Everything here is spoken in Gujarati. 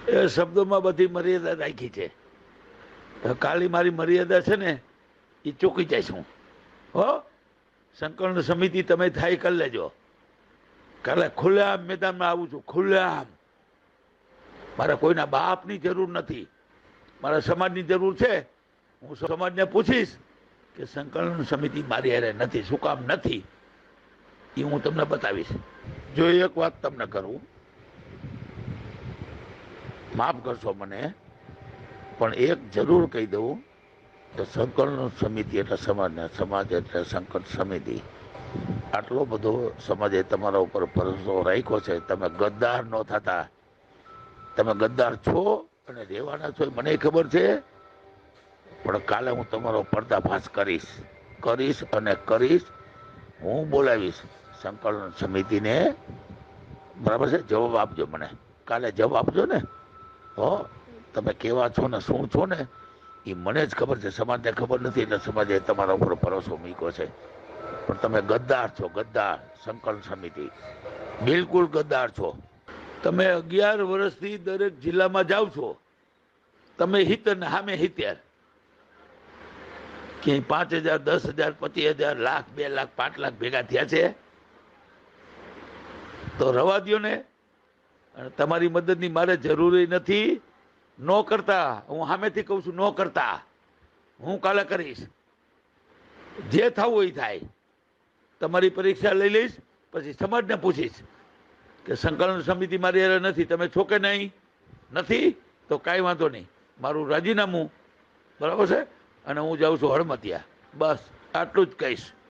એ શબ્દોમાં બધી મર્યાદા રાખી છે. કાલી મારી મર્યાદા છે ને એ ચૂકી જાય છું. હો, સંકલન સમિતિ તમે થાય કરી લેજો. કાલે ખુલ્લેઆમ મેદાનમાં આવું છું, ખુલ્લેઆમ. મારે કોઈના બાપની જરૂર નથી, મારા સમાજની જરૂર છે. હું સમાજને પૂછીશ કે સંકલન સમિતિ મારી હારે નથી, શું કામ નથી, એ હું તમને બતાવીશ. જો એક વાત તમને કરું, માફ કરશો મને, પણ એક જરૂર કહી દઉં તો સંકલન સમિતિ એટલે સમાજને, સમાજ એટલે સંકલન સમિતિ. આટલો બધો સમાજે તમારા ઉપર ભરોસો રાખ્યો છે. તમે ગદ્દાર ન થતા. તમે ગદ્દાર છો અને રહેવાના છો મને ખબર છે, પણ કાલે હું તમારો પર્દાફાશ કરીશ અને કરીશ. હું બોલાવીશ સંકલન સમિતિને, બરાબર છે? જવાબ આપજો મને, કાલે જવાબ આપજો ને. હો, તમે કેવા છો ને શું છો ને એ મને જ ખબર છે, સમાજને ખબર નથી. એટલે સમાજે તમારા ઉપર ભરોસો મૂક્યો છે. પણ તમે ગદ્દાર છો, ગદ્દાર. સંકલન સમિતિ બિલકુલ ગદ્દાર છો. તમે 11 વર્ષથી દરેક જિલ્લામાં જાઓ છો. તમે હિત ને સામે 70, ક્યાંય 5,000, 10,000, 25,000, લાખ, 2 લાખ, 5 લાખ ભેગા થયા છે તો રવા દો ને. તમારી મદદની મારે જરૂરી નથી. ન કરતા, હું સામેથી કહું છું, ન કરતા. હું કાલે કરીશ, જે થવું એ થાય. તમારી પરીક્ષા લઈ લઈશ, પછી સમાજને પૂછીશ કે સંકલન સમિતિ મારી હારે નથી, તમે છો કે નહીં? નથી તો કાંઈ વાંધો નહીં, મારું રાજીનામું, બરાબર છે, અને હું જાઉં છું હળમતિયા. બસ આટલું જ કહીશ.